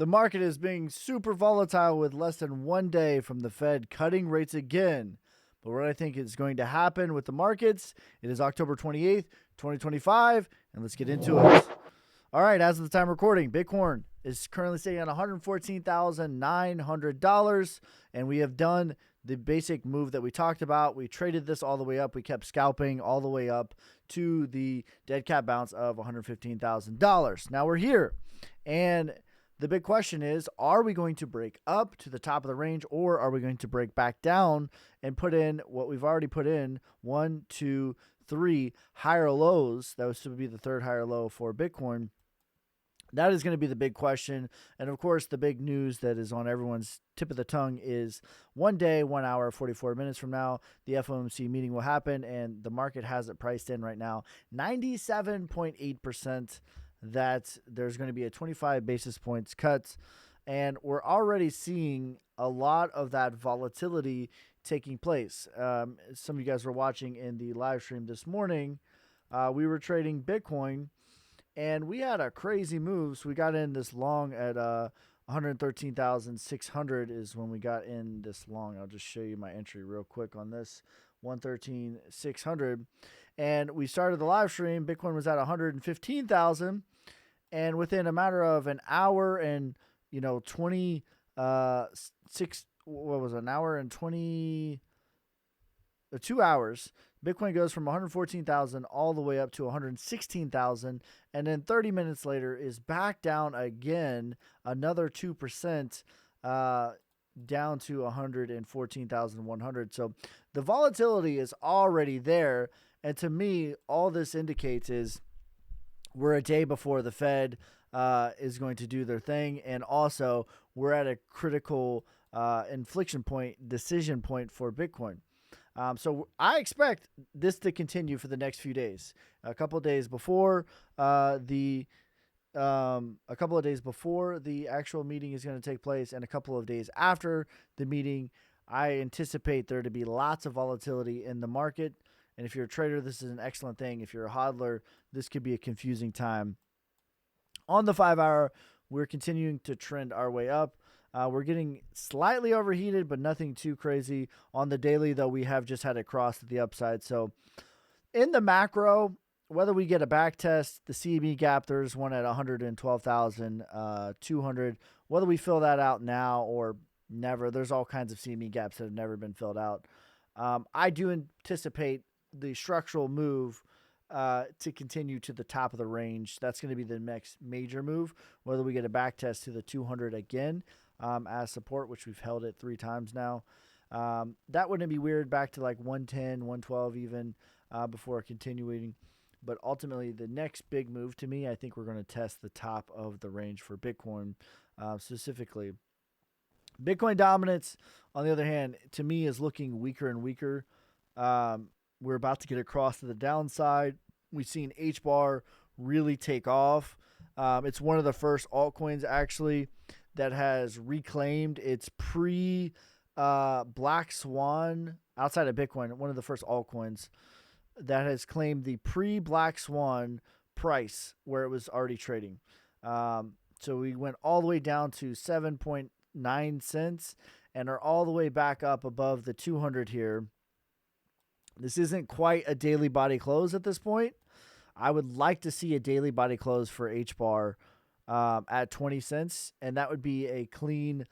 The market is being super volatile with less than 1 day from the Fed cutting rates again. But what I think is going to happen with the markets, it is October 28th, 2025, and let's get into it. All right, as of the time recording, Bitcoin is currently sitting at $114,900, and we have done the basic move that we talked about. We traded this all the way up. We kept scalping all the way up to the dead cat bounce of $115,000. Now we're here, and the big question is, are we going to break up to the top of the range, or are we going to break back down and put in what we've already put in, 1, 2, 3 higher lows? That was to be the third higher low for Bitcoin. That is going to be the big question. And of course, the big news that is on everyone's tip of the tongue is 1 day, 1 hour, 44 minutes from now, the FOMC meeting will happen, and the market has it priced in right now, 97.8%. that there's going to be a 25 basis points cut. And we're already seeing a lot of that volatility taking place. Some of you guys were watching in the live stream this morning. We were trading Bitcoin, and we had a crazy move. So we got in this long at 113,600 is when we got in this long. I'll just show you my entry real quick on this. 113,600. And we started the live stream. Bitcoin was at 115,000. And within a matter of an hour and, 26, what was it, an hour and 2 hours, Bitcoin goes from 114,000 all the way up to 116,000. And then 30 minutes later is back down again, another 2%, down to 114,100. So the volatility is already there. And to me, all this indicates is we're a day before the Fed is going to do their thing. And also, we're at a critical inflection point, decision point for Bitcoin. So I expect this to continue for the next few days. A couple of days before the actual meeting is going to take place, and a couple of days after the meeting, I anticipate there to be lots of volatility in the market. And if you're a trader, this is an excellent thing. If you're a hodler, this could be a confusing time. On the 5 hour, we're continuing to trend our way up. We're getting slightly overheated, but nothing too crazy. On the daily, though, we have just had it cross to the upside. So in the macro, whether we get a back test, the CME gap, there's one at 112,200. Whether we fill that out now or never, there's all kinds of CME gaps that have never been filled out. I do anticipate the structural move to continue to the top of the range. That's going to be the next major move, whether we get a back test to the 200 again as support, which we've held it 3 times now. That wouldn't be weird, back to like 110, 112 even before continuing. But ultimately, the next big move to me, I think we're going to test the top of the range for Bitcoin specifically. Bitcoin dominance, on the other hand, to me is looking weaker and weaker. We're about to get across to the downside. We've seen H-bar really take off. It's one of the first altcoins actually that has reclaimed its pre-Black Swan outside of Bitcoin. One of the first altcoins that has claimed the pre-Black Swan price where it was already trading. So we went all the way down to 7.9 cents and are all the way back up above the 200 here. This isn't quite a daily body close at this point. I would like to see a daily body close for H-bar at 20 cents, and that would be a clean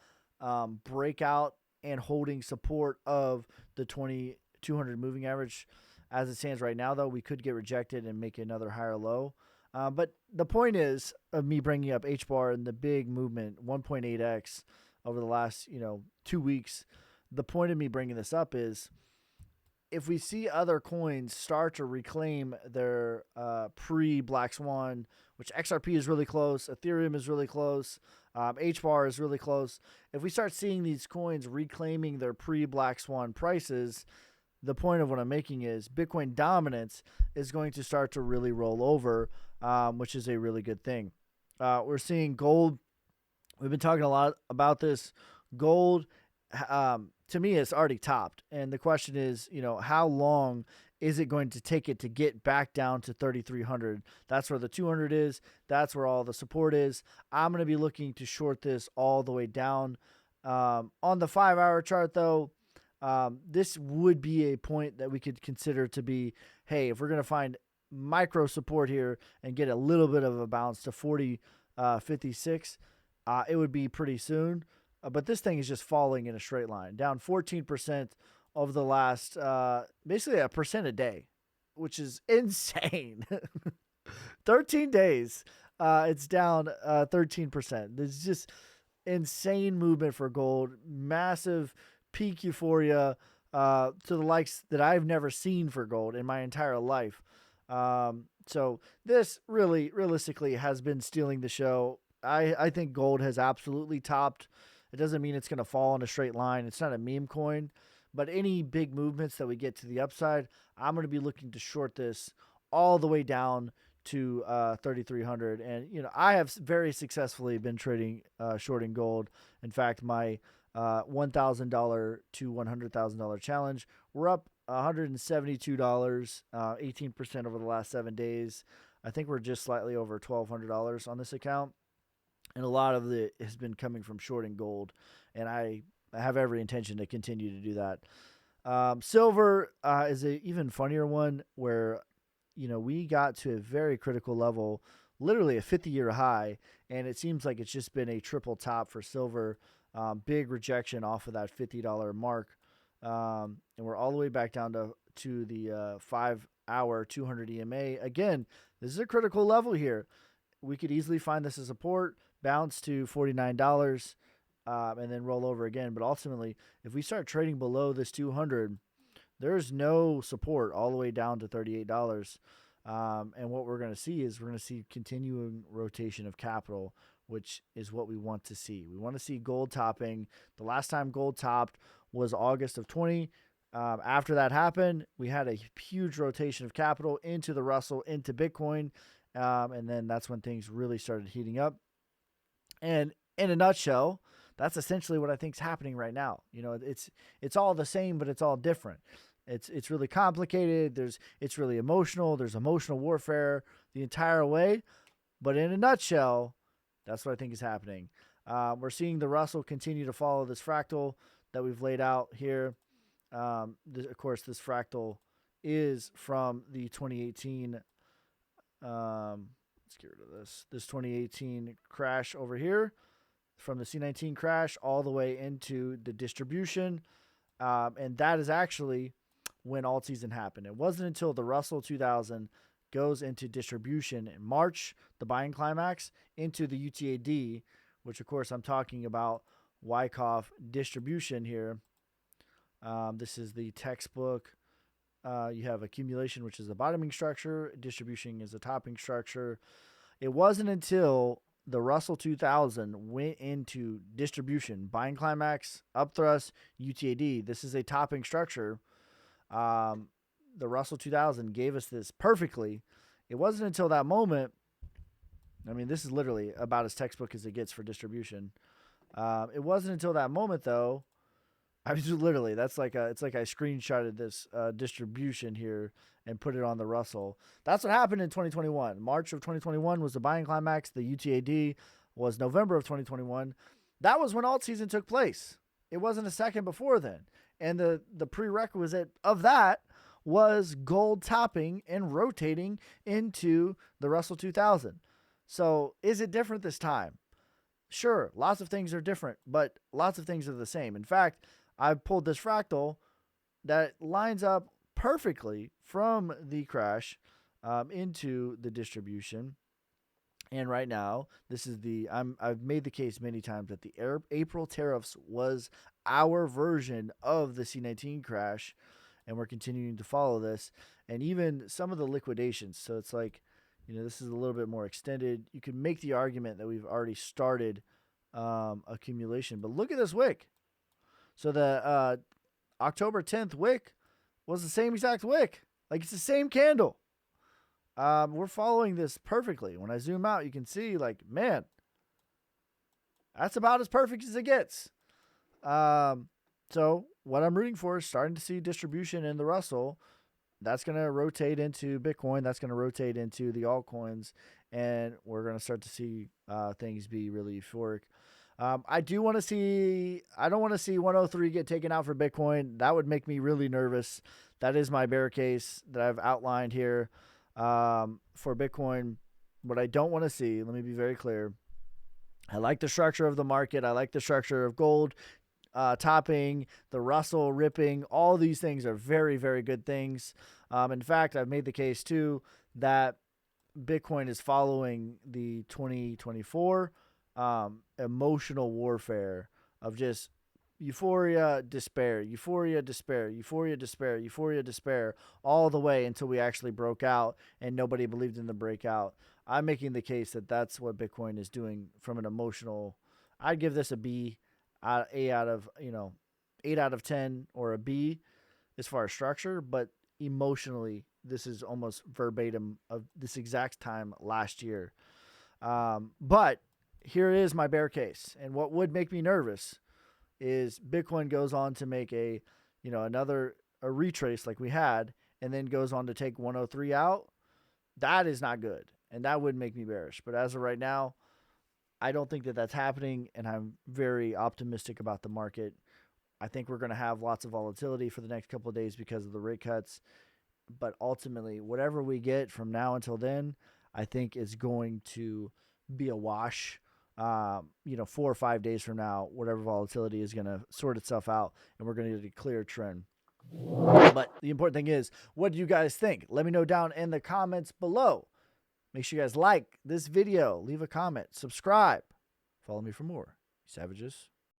breakout and holding support of the 200 moving average. As it stands right now, though, we could get rejected and make another higher low. But the point is of me bringing up H-bar and the big movement, 1.8x over the last 2 weeks. The point of me bringing this up is if we see other coins start to reclaim their pre-Black Swan, which XRP is really close, Ethereum is really close, H-bar is really close. If we start seeing these coins reclaiming their pre-Black Swan prices, the point of what I'm making is Bitcoin dominance is going to start to really roll over, which is a really good thing. We're seeing gold. We've been talking a lot about this. Gold, to me, it's already topped. And the question is, how long is it going to take it to get back down to 3,300? That's where the 200 is. That's where all the support is. I'm going to be looking to short this all the way down. On the 5-hour chart, though, this would be a point that we could consider to be, hey, if we're going to find micro support here and get a little bit of a bounce to 40.56, it would be pretty soon. But this thing is just falling in a straight line, down 14% over the last, basically 1% a day, which is insane. 13 days, it's down 13%. There's just insane movement for gold, massive peak euphoria to the likes that I've never seen for gold in my entire life. So this really, realistically, has been stealing the show. I think gold has absolutely topped. It doesn't mean it's going to fall in a straight line. It's not a meme coin. But any big movements that we get to the upside, I'm going to be looking to short this all the way down to 3,300. And, I have very successfully been trading shorting gold. In fact, my $1,000 to $100,000 challenge, we're up $172, 18% over the last 7 days. I think we're just slightly over $1,200 on this account. And a lot of it has been coming from shorting gold. And I have every intention to continue to do that. Silver is an even funnier one where, we got to a very critical level, literally a 50-year high, and it seems like it's just been a triple top for silver. Big rejection off of that $50 mark. And we're all the way back down to the 5-hour 200 EMA. Again, this is a critical level here. We could easily find this as support, bounce to $49, and then roll over again. But ultimately, if we start trading below this 200, there's no support all the way down to $38. And what we're going to see is continuing rotation of capital, which is what we want to see. We want to see gold topping. The last time gold topped was August of 20. After that happened, we had a huge rotation of capital into the Russell, into Bitcoin. And then that's when things really started heating up. And in a nutshell, that's essentially what I think is happening right now. It's all the same, but it's all different. It's really complicated. It's really emotional. There's emotional warfare the entire way. But in a nutshell, that's what I think is happening. We're seeing the Russell continue to follow this fractal that we've laid out here. Of course, this fractal is from the 2018. Let's get rid of this. This 2018 crash over here, from the C19 crash all the way into the distribution. And that is actually when alt season happened. It wasn't until the Russell 2000 goes into distribution in March, the buying climax, into the UTAD, which of course I'm talking about Wyckoff distribution here. This is the textbook. You have accumulation, which is a bottoming structure. Distribution is a topping structure. It wasn't until the Russell 2000 went into distribution, buying climax, upthrust, UTAD. This is a topping structure. The Russell 2000 gave us this perfectly. It wasn't until that moment. I mean, this is literally about as textbook as it gets for distribution. It wasn't until that moment, though. I was literally, it's like I screenshotted this distribution here and put it on the Russell. That's what happened in 2021. March of 2021 was the buying climax. The UTAD was November of 2021. That was when alt season took place. It wasn't a second before then. And the prerequisite of that was gold topping and rotating into the Russell 2000. So is it different this time? Sure, lots of things are different, but lots of things are the same. In fact, I pulled this fractal that lines up perfectly from the crash into the distribution. And right now, this is I've made the case many times that the April tariffs was our version of the C19 crash, and we're continuing to follow this. And even some of the liquidations. So it's like, this is a little bit more extended. You can make the argument that we've already started accumulation, but look at this wick. So the October 10th wick was the same exact wick. Like, it's the same candle. We're following this perfectly. When I zoom out, you can see, like, man, that's about as perfect as it gets. So what I'm rooting for is starting to see distribution in the Russell that's going to rotate into Bitcoin. That's going to rotate into the altcoins, and we're going to start to see things be really euphoric. I don't want to see 103 get taken out for Bitcoin. That would make me really nervous. That is my bear case that I've outlined here for Bitcoin. What I don't want to see, let me be very clear. I like the structure of the market. I like the structure of gold topping, the Russell ripping. All these things are very, very good things. In fact, I've made the case too that Bitcoin is following the 2024 emotional warfare of just euphoria, despair, euphoria, despair, euphoria, despair, euphoria, despair, all the way until we actually broke out and nobody believed in the breakout. I'm making the case that that's what Bitcoin is doing from an emotional. I'd give this a B, 8 out of 10, or a B as far as structure, but emotionally, this is almost verbatim of this exact time last year. But here is my bear case, and what would make me nervous is Bitcoin goes on to make another retrace like we had, and then goes on to take 103 out. That is not good, and that would make me bearish. But as of right now, I don't think that that's happening, and I'm very optimistic about the market. I think we're going to have lots of volatility for the next couple of days because of the rate cuts. But ultimately, whatever we get from now until then, I think is going to be a wash. 4 or 5 days from now, whatever volatility is going to sort itself out, and we're going to get a clear trend. But the important thing is, what do you guys think? Let me know down in the comments below. Make sure you guys like this video, leave a comment, subscribe, follow me for more. Savages.